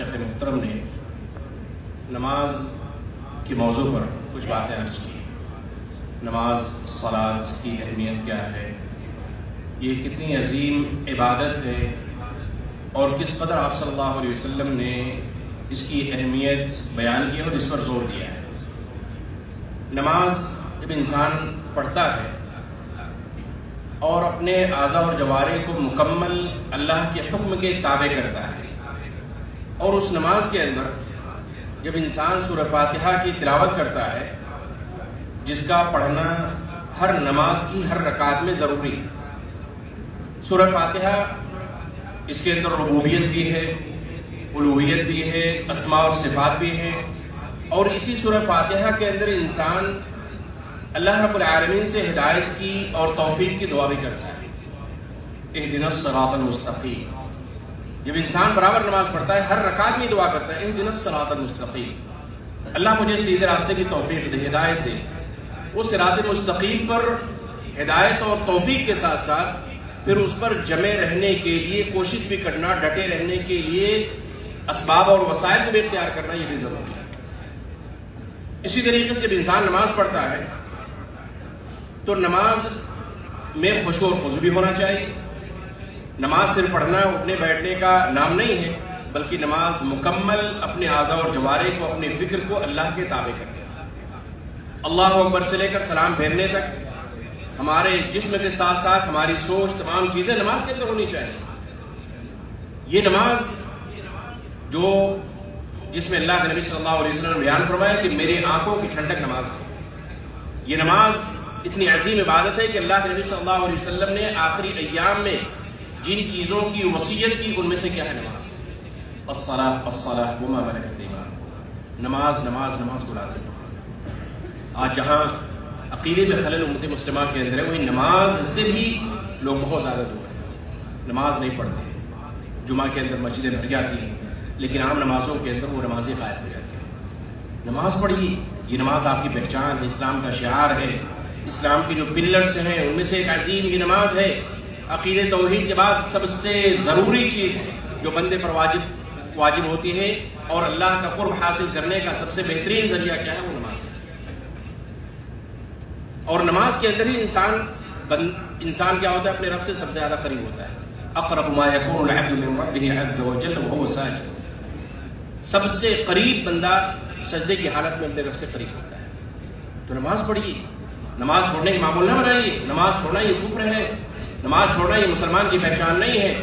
شیخ محترم نے نماز کے موضوع پر کچھ باتیں عرض کی. نماز، صلاۃ کی اہمیت کیا ہے، یہ کتنی عظیم عبادت ہے اور کس قدر آپ صلی اللہ علیہ وسلم نے اس کی اہمیت بیان کی ہے اور اس پر زور دیا ہے. نماز جب انسان پڑھتا ہے اور اپنے اعضاء اور جوارح کو مکمل اللہ کے حکم کے تابع کرتا ہے، اور اس نماز کے اندر جب انسان سورہ فاتحہ کی تلاوت کرتا ہے جس کا پڑھنا ہر نماز کی ہر رکعت میں ضروری ہے. سورہ فاتحہ اس کے اندر ربوبیت بھی ہے، الوہیت بھی ہے، اسماء اور صفات بھی ہے، اور اسی سورہ فاتحہ کے اندر انسان اللہ رب العالمین سے ہدایت کی اور توفیق کی دعا بھی کرتا ہے. اہدنا الصراط المستقیم. جب انسان برابر نماز پڑھتا ہے ہر رکعت میں دعا کرتا ہے اہدنا الصراط المستقیم، اللہ مجھے سیدھے راستے کی توفیق دے، ہدایت دے. اس صراط مستقیم پر ہدایت اور توفیق کے ساتھ ساتھ پھر اس پر جمے رہنے کے لیے کوشش بھی کرنا، ڈٹے رہنے کے لیے اسباب اور وسائل کو بھی اختیار کرنا، یہ بھی ضروری ہے. اسی طریقے سے جب انسان نماز پڑھتا ہے تو نماز میں خشوع اور خضوع بھی ہونا چاہیے. نماز صرف پڑھنا اٹھنے بیٹھنے کا نام نہیں ہے، بلکہ نماز مکمل اپنے اعضاء اور جوارح کو، اپنے فکر کو اللہ کے تابع کرتے ہیں. اللہ اکبر سے لے کر سلام پھیرنے تک ہمارے جسم کے ساتھ ساتھ ہماری سوچ، تمام چیزیں نماز کے اندر ہونی چاہیے. یہ نماز جس میں اللہ کے نبی صلی اللہ علیہ وسلم نے بیان فرمایا کہ میری آنکھوں کی ٹھنڈک نماز ہے. یہ نماز اتنی عظیم عبادت ہے کہ اللہ کے نبی صلی اللہ علیہ وسلم نے آخری ایام میں جن چیزوں کی وصیت کی ان میں سے کیا ہے نماز. الصلاۃ الصلاۃ وما ملکت ایمانکم. نماز نماز نماز کو لازم. آج جہاں عقیدے میں خلل امت مسلمہ کے اندر ہے، وہی نماز سے بھی لوگ بہت زیادہ دور ہیں. نماز نہیں پڑھتے، جمعہ کے اندر مسجدیں بھر جاتی ہیں لیکن عام نمازوں کے اندر وہ نمازیں غائب ہو جاتی ہیں. نماز پڑھیے، یہ نماز آپ کی پہچان ہے، اسلام کا شعار ہے، اسلام کی جو پلرز ہیں ان میں سے ایک عظیم یہ نماز ہے. عقیدے توحید کے بعد سب سے ضروری چیز جو بندے پر واجب ہوتی ہے اور اللہ کا قرب حاصل کرنے کا سب سے بہترین ذریعہ کیا ہے، وہ نماز ہے. اور نماز کے اندر ہی انسان کیا ہوتا ہے، اپنے رب سے سب سے زیادہ قریب ہوتا ہے. اقرب ما يكون العبد من ربه عز وجل وهو ساجد. سب سے قریب بندہ سجدے کی حالت میں اپنے رب سے قریب ہوتا ہے. تو نماز پڑھیے، نماز چھوڑنے کی معمول نہ بنائیے. نماز چھوڑنا یہ کفر ہے، نماز چھوڑنا یہ مسلمان کی پہچان نہیں ہے.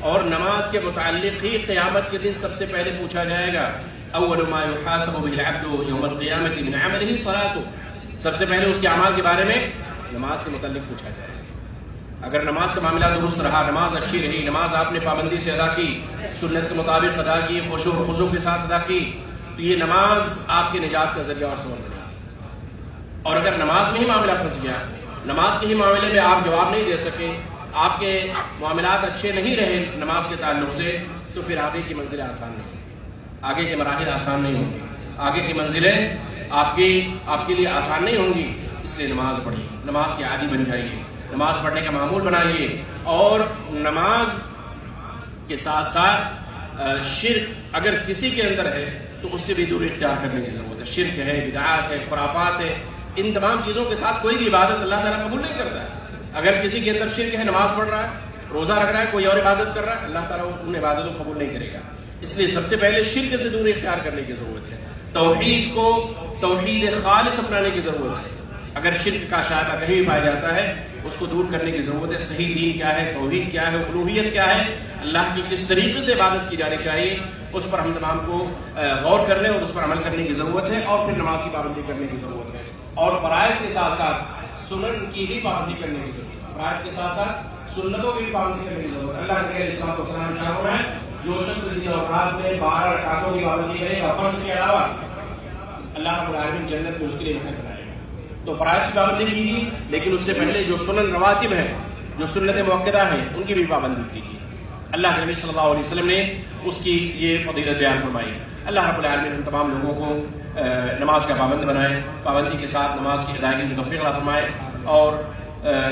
اور نماز کے متعلق ہی قیامت کے دن سب سے پہلے پوچھا جائے گا اول ما يحاسب به العبد يوم القيامة من عمله صلاته. سب سے پہلے اس کے اعمال کے بارے میں نماز کے متعلق پوچھا جائے گا. اگر نماز کا معاملہ درست رہا، نماز اچھی رہی، نماز آپ نے پابندی سے ادا کی، سنت کے مطابق ادا کی، خشوع و خضوع کے ساتھ ادا کی، تو یہ نماز آپ کے نجات کا ذریعہ اور سبب بنے گی. اور اگر نماز میں ہی معاملہ پھنس گیا، نماز کے ہی معاملے میں آپ جواب نہیں دے سکے، آپ کے معاملات اچھے نہیں رہے نماز کے تعلق سے، تو پھر آگے کی منزلیں آسان نہیں ہوں گی، آگے کے مراحل آسان نہیں ہوں گی، آگے کی منزلیں آپ کے لیے آسان نہیں ہوں گی. اس لیے نماز پڑھیے، نماز کے عادی بن جائیے، نماز پڑھنے کا معمول بنائیے. اور نماز کے ساتھ ساتھ شرک اگر کسی کے اندر ہے تو اس سے بھی دوری اختیار کرنے کی ضرورت ہے. شرک ہے، بدعات ہے، خرافات ہے، ان تمام چیزوں کے ساتھ کوئی بھی عبادت اللہ تعالیٰ قبول نہیں کرتا ہے. اگر کسی کے اندر شرک ہے، نماز پڑھ رہا ہے، روزہ رکھ رہا ہے، کوئی اور عبادت کر رہا ہے، اللہ تعالیٰ ان عبادتوں کو قبول نہیں کرے گا. اس لیے سب سے پہلے شرک سے دوری اختیار کرنے کی ضرورت ہے. توحید کو توحید خالص اپنانے کی ضرورت ہے. اگر شرک کا شائبہ کہیں بھی پایا جاتا ہے اس کو دور کرنے کی ضرورت ہے. صحیح دین کیا ہے، توحید کیا ہے، الوہیت کیا ہے، اللہ کی کس طریقے سے عبادت کی جانی چاہیے، اس پر ہم تمام کو غور کرنے اور اس پر عمل کرنے کی ضرورت ہے. اور پھر نماز کی پابندی کرنے کی ضرورت ہے. اور فرائض کے ساتھ ساتھ سنن کی بھی پابندی کرنے کی ضرورت ہے. فرائض کے ساتھ ساتھ سنتوں کی بھی پابندی کرنے کی ضرورت ہے. اللہ کے السلام و سلام شامل ہے جو شخص دن اور رات میں 12 رکعتوں کی پابندی کرے گا فرض کے علاوہ، اللہ رب العالمین جنت میں اس کے لیے محل بنائے گا. تو فرائض کی پابندی کیجیے، لیکن اس سے پہلے جو سنن رواتب ہیں، جو سنت مؤکدہ ہیں، ان کی بھی پابندی کیجیے. اللہ کے نبی صلی اللہ علیہ وسلم نے اس کی یہ فضیلت بیان فرمائی. اللہ رب العالمین ہم تمام لوگوں کو نماز کا پابند بنائے، پابندی کے ساتھ نماز کی ادائیگی کی توفیق عطا فرمائے، اور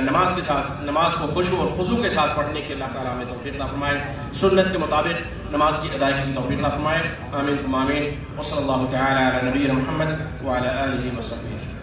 نماز کو خشوع اور خضوع کے ساتھ پڑھنے کے اللہ تعالیٰ ہمیں توفیق عطا فرمائے. سنت کے مطابق نماز کی ادائیگی کی توفیق عطا فرمائے. آمین ثم آمین. وصلی اللہ تعالی علی نبینا محمد وعلی آلہ وصحبہ.